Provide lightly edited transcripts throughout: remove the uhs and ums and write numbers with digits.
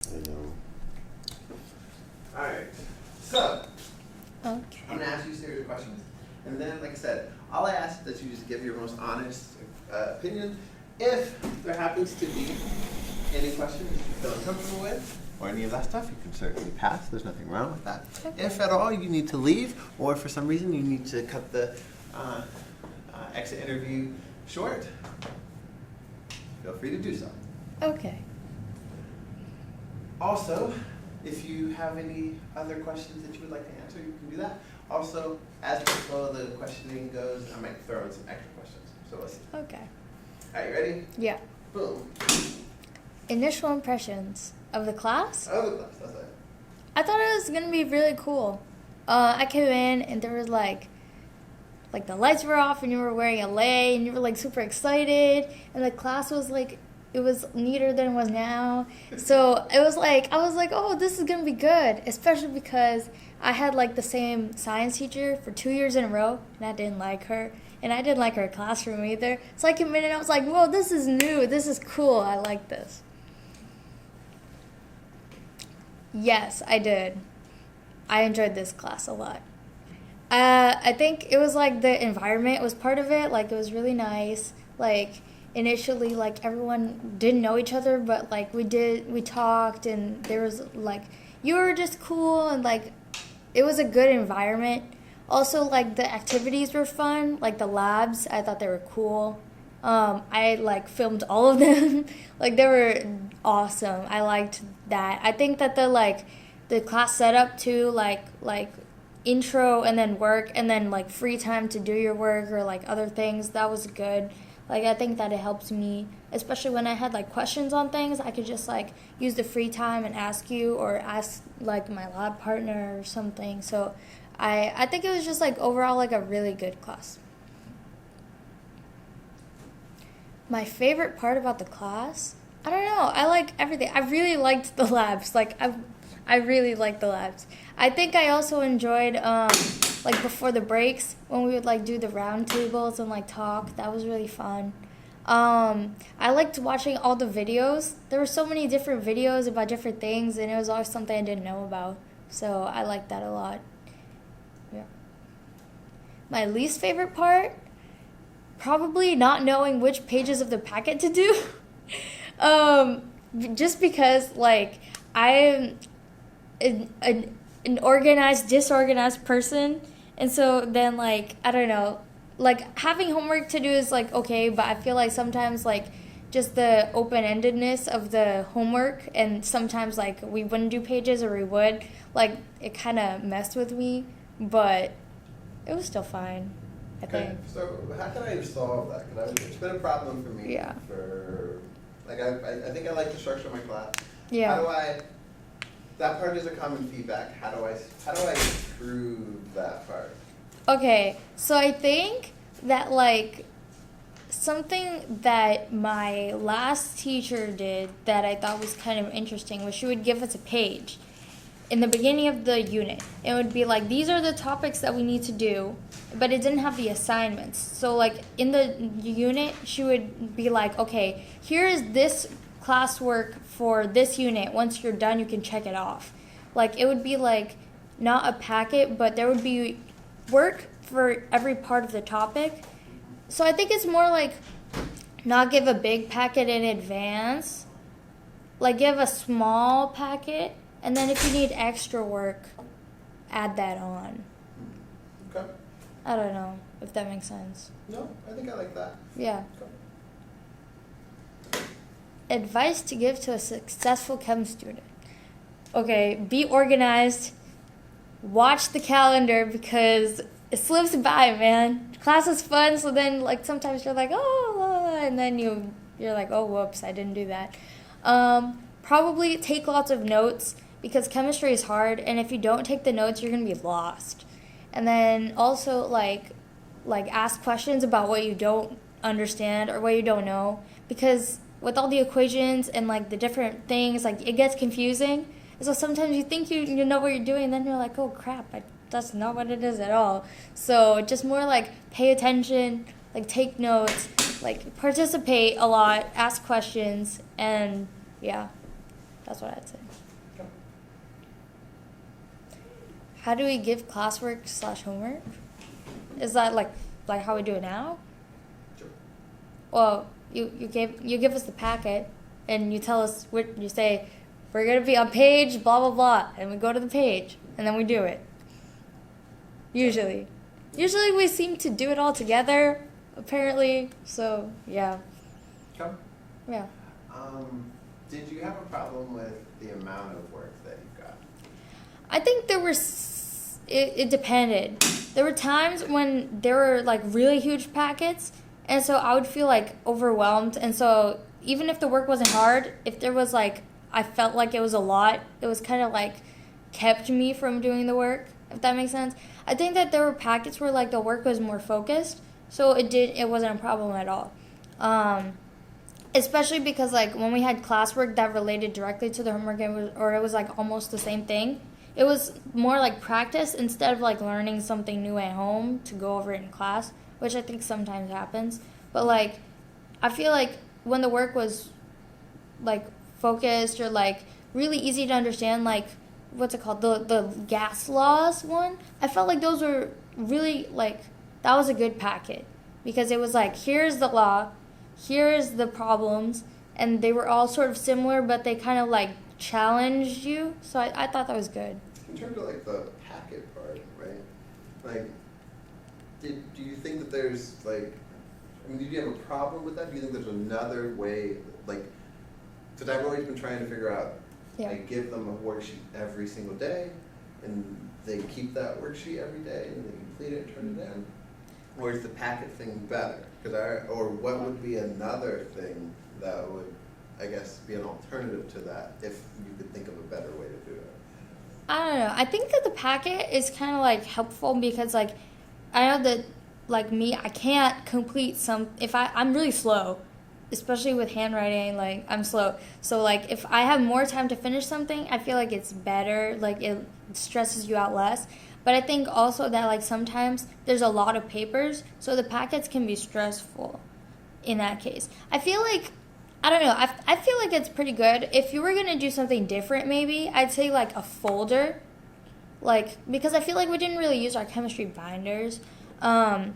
I know. Alright, so Okay. I'm going to ask you a series of questions. And then, like I said, all I ask is that you just give your most honest opinion. If there happens to be any questions you feel uncomfortable with, or any of that stuff, you can certainly pass. There's nothing wrong with that. Okay. If at all you need to leave, or for some reason you need to cut the exit interview short, feel free to do so. Okay. Also, if you have any other questions that you would like to answer, you can do that. Also, as the flow of the questioning goes, I might throw in some extra questions. So let's see. Okay. Are you ready? Yeah. Boom. Initial impressions of the class? Oh, the class, that's it. I thought it was gonna be really cool. I came in and there was like the lights were off and you were wearing a lei and you were like super excited and the class was like it was neater than it was now. So it was like I was like, oh, this is gonna be good, especially because I had like the same science teacher for 2 years in a row and I didn't like her. And I didn't like her classroom either. So I came in and I was like, whoa, this is new. This is cool. I like this. Yes, I did. I enjoyed this class a lot. I think it was like the environment was part of it. Like it was really nice. Like initially, like everyone didn't know each other, but like we talked and there was like, you were just cool and like it was a good environment. Also, like, the activities were fun, like the labs, I thought they were cool. I, like, filmed all of them. Like, they were awesome. I liked that. I think that the class setup, too, like intro and then work and then, like, free time to do your work or, like, other things, that was good. Like, I think that it helps me, especially when I had, like, questions on things, I could just, like, use the free time and ask you or ask, like, my lab partner or something. So I think it was just like overall like a really good class. My favorite part about the class, I don't know. I like everything. I really liked the labs. Like I really liked the labs. I think I also enjoyed like before the breaks when we would like do the round tables and like talk. That was really fun. I liked watching all the videos. There were so many different videos about different things, and it was always something I didn't know about. So I liked that a lot. Yeah. My least favorite part, probably not knowing which pages of the packet to do. Just because, like, I'm an organized, disorganized person. And so then, like, I don't know. Like, having homework to do is, like, okay. But I feel like sometimes, like, just the open-endedness of the homework. And sometimes, like, we wouldn't do pages or we would. Like, it kind of messed with me. But it was still fine, I think. So how can I solve that? Because it's been a problem for me. Yeah. Like I think I like the structure of my class. Yeah. How do I? That part is a common feedback. How do I improve that part? Okay, so I think that like something that my last teacher did that I thought was kind of interesting was she would give us a page in the beginning of the unit. It would be like, these are the topics that we need to do, but it didn't have the assignments. So like in the unit, she would be like, okay, here is this classwork for this unit. Once you're done, you can check it off. Like it would be like not a packet, but there would be work for every part of the topic. So I think it's more like not give a big packet in advance, like give a small packet. And then if you need extra work, add that on. Okay. I don't know if that makes sense. No, I think I like that. Yeah. Okay. Advice to give to a successful chem student. Okay, be organized. Watch the calendar because it slips by, man. Class is fun, so then like sometimes you're like, oh, and then you're like, oh, whoops, I didn't do that. Probably take lots of notes because chemistry is hard, and if you don't take the notes, you're gonna be lost. And then also like ask questions about what you don't understand or what you don't know, because with all the equations and like the different things, like it gets confusing. So sometimes you think you know what you're doing, and then you're like, oh crap, that's not what it is at all. So just more like pay attention, like take notes, like participate a lot, ask questions, and yeah. That's what I'd say. Okay. How do we give classwork / homework? Is that like how we do it now? Sure. Well, you give us the packet, and you tell us you say, we're gonna be on page blah blah blah, and we go to the page, and then we do it. Usually we seem to do it all together, apparently. So yeah. Okay. Yeah. Did you have a problem with the amount of work that you got? I think there were. It depended. There were times when there were like really huge packets, and so I would feel like overwhelmed. And so even if the work wasn't hard, if there was like I felt like it was a lot, it was kind of like kept me from doing the work. If that makes sense. I think that there were packets where like the work was more focused, so it wasn't a problem at all. Especially because like when we had classwork that related directly to the homework, it was like almost the same thing. It was more like practice instead of like learning something new at home to go over it in class, which I think sometimes happens. But like, I feel like when the work was like focused or like really easy to understand, like what's it called, the gas laws one, I felt like those were really like that was a good packet because it was like here's the law, here's the problems, and they were all sort of similar, but they kind of like challenged you. So I thought that was good. In terms of like the packet part, right? Like, do you think that there's like, I mean, did you have a problem with that? Do you think there's another way, like, because I've always been trying to figure out, I give them a worksheet every single day, and they keep that worksheet every day, and they complete it and turn it in. Or is the packet thing better? Or what would be another thing that would, I guess, be an alternative to that if you could think of a better way to do it? I don't know. I think that the packet is kind of like helpful because like I know that like me, I can't complete I'm really slow, especially with handwriting. Like I'm slow, so like if I have more time to finish something, I feel like it's better. Like it stresses you out less. But I think also that like sometimes there's a lot of papers, so the packets can be stressful. In that case, I feel like. I don't know. I feel like it's pretty good. If you were going to do something different, maybe, I'd say, like, a folder. Like, because I feel like we didn't really use our chemistry binders. So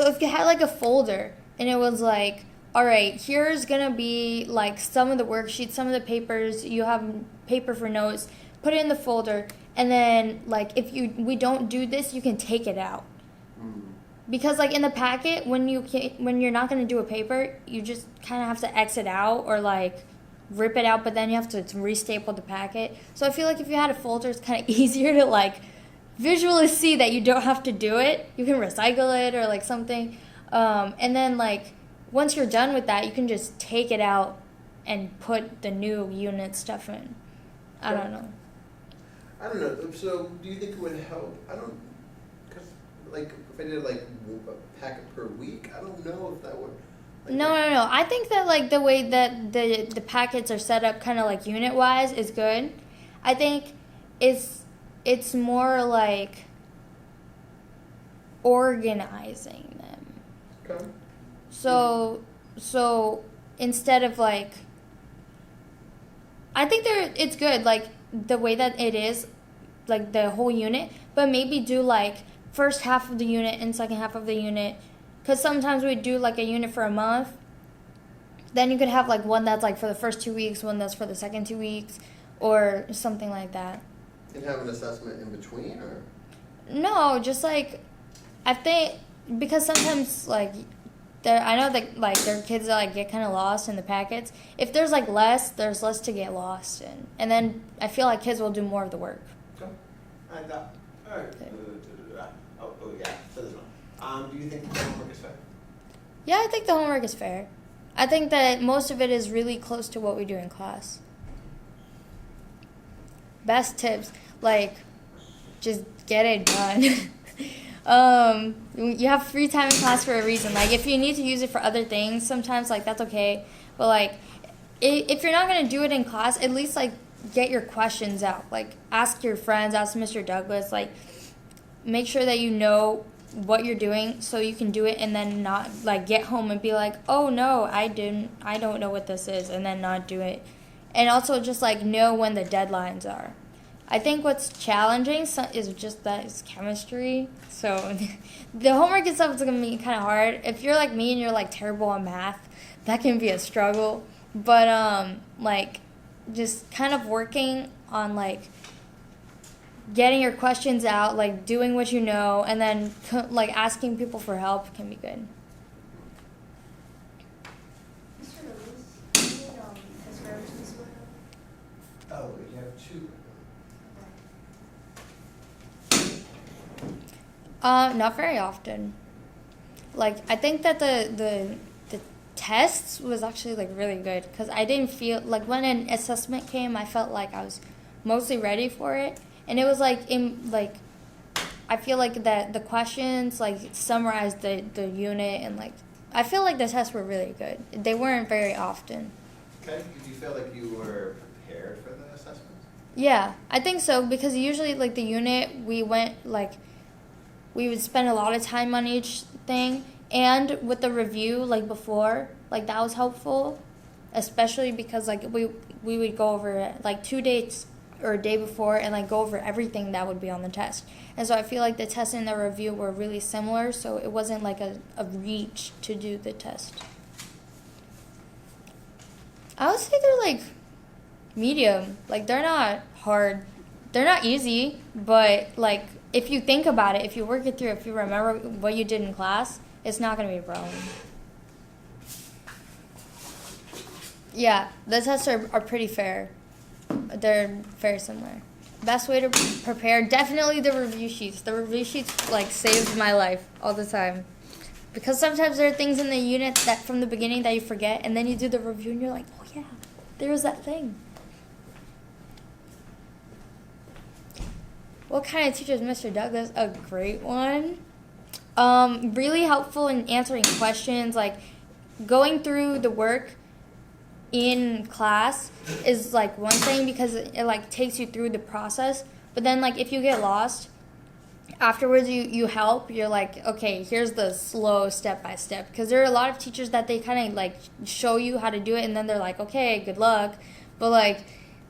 if you had, like, a folder, and it was like, all right, here's going to be, like, some of the worksheets, some of the papers. You have paper for notes. Put it in the folder. And then, like, if we don't do this, you can take it out. Because, like, in the packet, when you're not going to do a paper, you just kind of have to exit out or, like, rip it out, but then you have to restaple the packet. So I feel like if you had a folder, it's kind of easier to, like, visually see that you don't have to do it. You can recycle it or, like, something. And then, like, once you're done with that, you can just take it out and put the new unit stuff in. I don't know. So do you think it would help? Because, like, if I did, like, a packet per week, I don't know if that would... Like, No. I think that, like, the way that the packets are set up kind of, like, unit-wise is good. I think it's more, like, organizing them. Okay. So instead of, like... I think it's good, like, the way that it is, like, the whole unit, but maybe do, like... first half of the unit and second half of the unit, because sometimes we do like a unit for a month. Then you could have like one that's like for the first 2 weeks, one that's for the second 2 weeks, or something like that. And have an assessment in between, or? No, just like I think because sometimes like I know that like there are kids that like get kind of lost in the packets. If there's like there's less to get lost in, and then I feel like kids will do more of the work. Okay. All right. Oh yeah. So this one. Do you think the homework is fair? Yeah, I think the homework is fair. I think that most of it is really close to what we do in class. Best tips, like, just get it done. You have free time in class for a reason. Like, if you need to use it for other things, sometimes, like, that's okay. But, like, if you're not going to do it in class, at least, like, get your questions out. Like, ask your friends, ask Mr. Douglas, like, make sure that you know what you're doing so you can do it and then not, like, get home and be like, oh, no, I don't know what this is, and then not do it. and also just like know when the deadlines are. I think what's challenging is just that it's chemistry. So the homework itself is going to be kind of hard. If you're like me and you're like terrible on math, that can be a struggle. But like just kind of working on like getting your questions out, like doing what you know, and then like asking people for help can be good. Mr. Lewis, do you need asparagus as well? Oh, you have two. Not very often. Like I think that the tests was actually like really good because I didn't feel like when an assessment came, I felt like I was mostly ready for it, and it was like I feel like that the questions like summarized the unit, and like I feel like the tests were really good. They weren't very often. Okay. Did you feel like you were prepared for the assessments? Yeah, I think so because usually like the unit we would spend a lot of time on each thing, and with the review like before, like that was helpful, especially because like we would go over like 2 dates or a day before and like go over everything that would be on the test. And so I feel like the test and the review were really similar, so it wasn't like a reach to do the test. I would say they're like medium. Like they're not hard. They're not easy, but like if you think about it, if you work it through, if you remember what you did in class, it's not going to be a problem. Yeah, the tests are pretty fair. They're very similar. Best way to prepare, definitely the review sheets. The review sheets like saved my life all the time. Because sometimes there are things in the unit that from the beginning that you forget, and then you do the review and you're like, oh yeah, there was that thing. What kind of teacher is Mr. Douglas? A great one. Really helpful in answering questions, like going through the work in class is like one thing because it like takes you through the process. But then like if you get lost, afterwards you help. You're like, okay, here's the slow step by step. Because there are a lot of teachers that they kind of like show you how to do it, and then they're like, okay, good luck. But like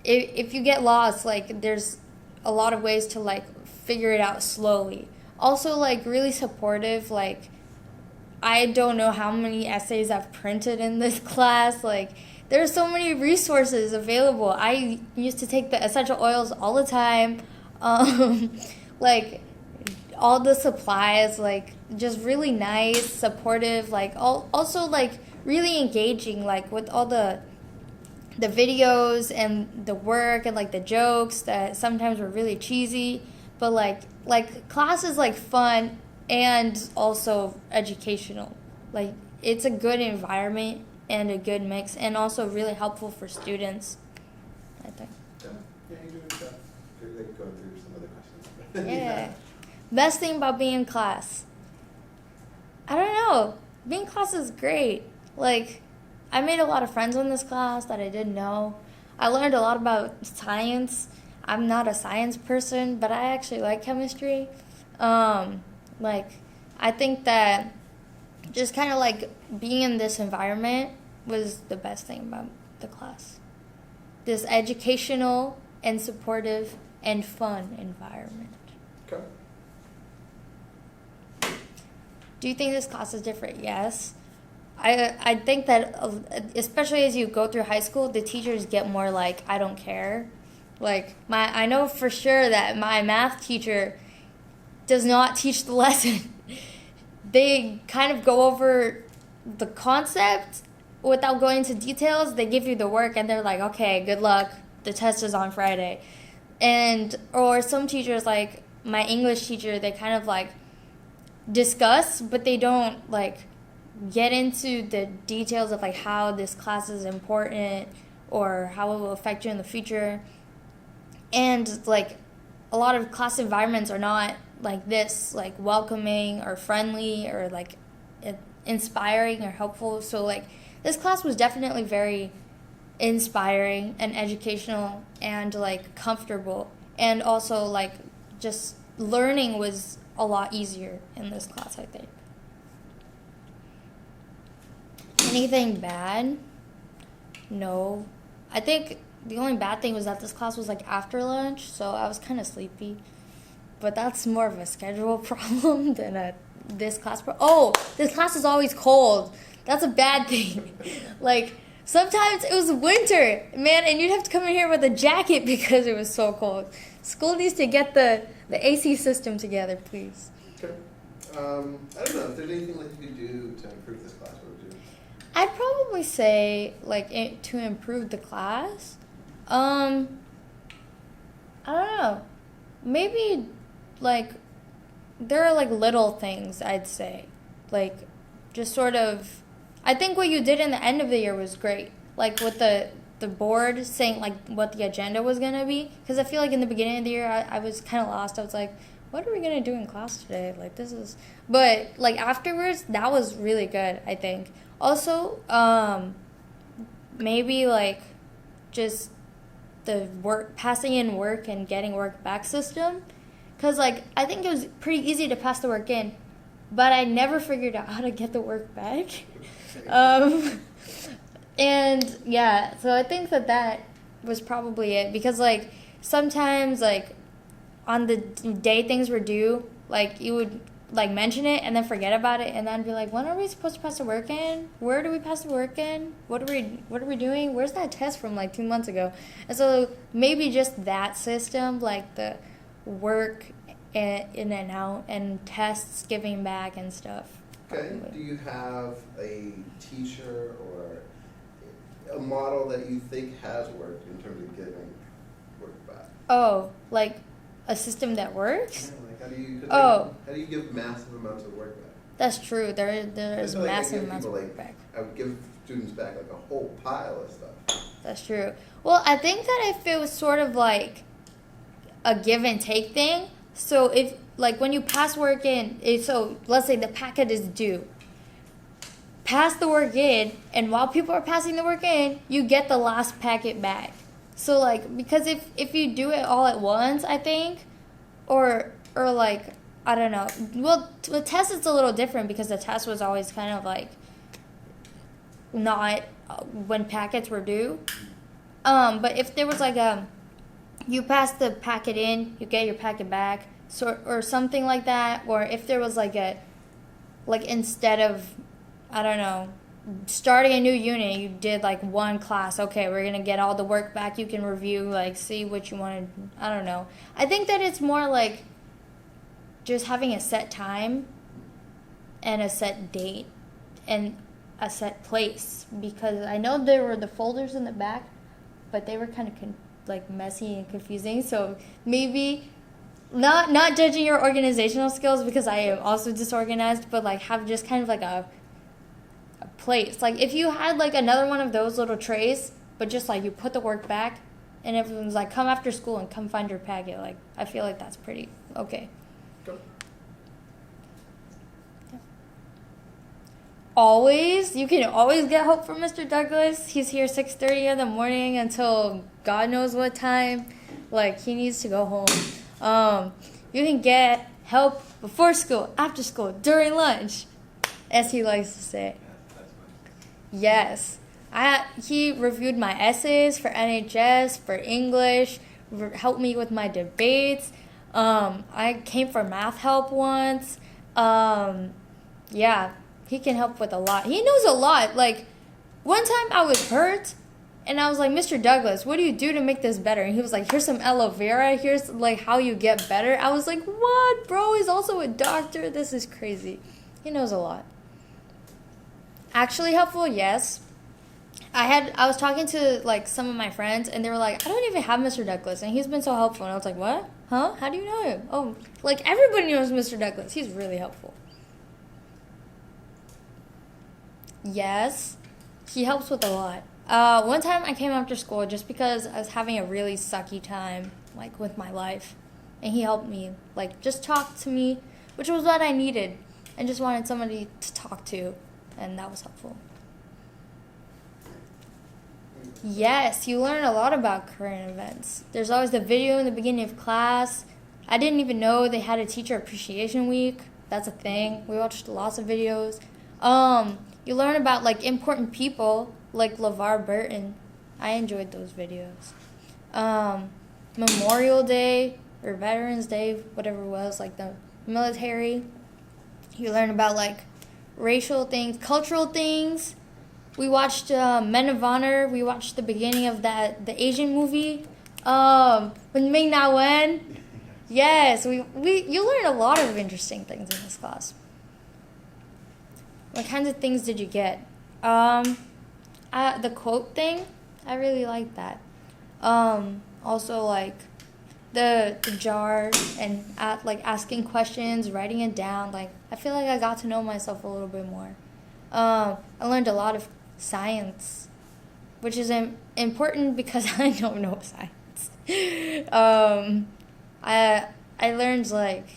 if you get lost, like there's a lot of ways to like figure it out slowly. Also like really supportive. Like I don't know how many essays I've printed in this class. Like there's so many resources available. I used to take the essential oils all the time. Like all the supplies, like just really nice, supportive, like also like really engaging, like with all the videos and the work and like the jokes that sometimes were really cheesy, but like class is like fun and also educational. Like it's a good environment and a good mix, and also really helpful for students, I think. Yeah, you're doing good. Like going through some other questions. Yeah. Best thing about being in class, I don't know. Being in class is great. Like, I made a lot of friends in this class that I didn't know. I learned a lot about science. I'm not a science person, but I actually like chemistry. Like, I think that just kind of like being in this environment was the best thing about the class. This educational and supportive and fun environment. Okay. Do you think this class is different? Yes. I think that especially as you go through high school, the teachers get more like, I don't care. Like I know for sure that my math teacher does not teach the lesson. They kind of go over the concept without going into details. They give you the work and they're like, okay, good luck. The test is on Friday. Or some teachers, like my English teacher, they kind of like discuss, but they don't like get into the details of like how this class is important or how it will affect you in the future. And like a lot of class environments are not like this, like welcoming or friendly or like inspiring or helpful. So like this class was definitely very inspiring and educational and like comfortable, and also like just learning was a lot easier in this class, I think. Anything bad? No. I think the only bad thing was that this class was like after lunch, so I was kind of sleepy. But that's more of a schedule problem than this class. This class is always cold. That's a bad thing. Like, sometimes it was winter, man, and you'd have to come in here with a jacket because it was so cold. School needs to get the AC system together, please. Okay. I don't know if there's anything like you could do to improve this class. What would you? I'd probably say to improve the class. I don't know. Maybe there are little things I'd say, just sort of. I think what you did in the end of the year was great, with the board saying what the agenda was gonna be. Because I feel like in the beginning of the year I was kind of lost. I was like, what are we gonna do in class today? But afterwards that was really good. I think also maybe just the passing in work and getting work back system. Because, I think it was pretty easy to pass the work in, but I never figured out how to get the work back. And, yeah, so I think that was probably it. Because, sometimes, on the day things were due, you would, mention it and then forget about it and then be like, when are we supposed to pass the work in? Where do we pass the work in? What are we doing? Where's that test from, 2 months ago? And so maybe just that system, the work in and out and tests giving back and stuff. Okay. Probably. Do you have a teacher or a model that you think has worked in terms of giving work back? Oh, a system that works? Yeah, Oh. How do you give massive amounts of work back? That's true. There's massive amounts of work back. I would give students back a whole pile of stuff. That's true. Well, I think that if it was sort of a give and take thing, so if when you pass work in, so let's say the packet is due, pass the work in, and while people are passing the work in, you get the last packet back. So because if you do it all at once, I think, or I don't know. Well, the test is a little different because the test was always kind of not when packets were due. But if there was you pass the packet in, you get your packet back, or something like that. Or if there was instead of, I don't know, starting a new unit, you did one class. Okay, we're gonna get all the work back. You can review, see what you wanted. I don't know. I think that it's more just having a set time and a set date and a set place, because I know there were the folders in the back, but they were kind of messy and confusing. So maybe not judging your organizational skills, because I am also disorganized, but have just kind of a place. If you had another one of those little trays, but just you put the work back and everyone's come after school and come find your packet, I feel that's pretty okay. You can always get help from Mr. Douglas. He's here 6:30 in the morning until God knows what time. He needs to go home. You can get help before school, after school, during lunch, as he likes to say. Yes. He reviewed my essays for NHS, for English, helped me with my debates. I came for math help once. Yeah, he can help with a lot. He knows a lot. One time I was hurt, and I was like, Mr. Douglas, what do you do to make this better? And he was like, here's some aloe vera. Here's how you get better. I was like, what? Bro is also a doctor. This is crazy. He knows a lot. Actually helpful, yes. I was talking to some of my friends, and they were like, I don't even have Mr. Douglas, and he's been so helpful. And I was like, what? Huh? How do you know him? Oh, everybody knows Mr. Douglas. He's really helpful. Yes, he helps with a lot. One time I came after school just because I was having a really sucky time, with my life. And he helped me, just talk to me, which was what I needed. I just wanted somebody to talk to, and that was helpful. Yes, you learn a lot about current events. There's always the video in the beginning of class. I didn't even know they had a teacher appreciation week. That's a thing. We watched lots of videos. You learn about important people like LeVar Burton I enjoyed those videos. Memorial Day or Veterans Day, whatever it was, like the military. You learn about like racial things, cultural things. We watched Men of Honor. We watched the beginning of the Asian movie. When Ming Na Wen. Yes, you learn a lot of interesting things in this class. What kinds of things did you get? The quote thing, I really liked that. Also, like the jar and like asking questions, writing it down. Like I feel like I got to know myself a little bit more. I learned a lot of science, which is important because I don't know science. I learned like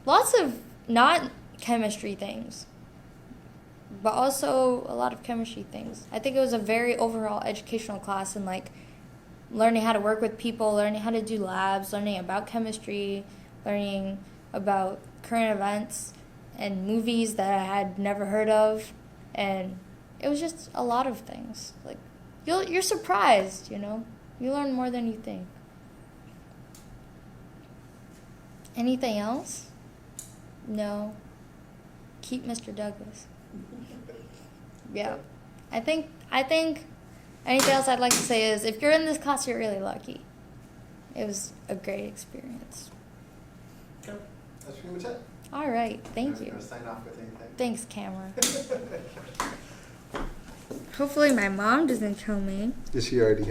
lots of not chemistry things, but also a lot of chemistry things. I think it was a very overall educational class, and like learning how to work with people, learning how to do labs, learning about chemistry, learning about current events and movies that I had never heard of, and it was just a lot of things. Like you're surprised, you know? You learn more than you think. Anything else? No. Keep Mr. Douglas. Yeah. I think anything else I'd like to say is if you're in this class, you're really lucky. It was a great experience. Okay. That's pretty much it. All right. Thank you. Want to sign off with anything? Thanks, Cameron. Hopefully my mom doesn't kill me. Is she already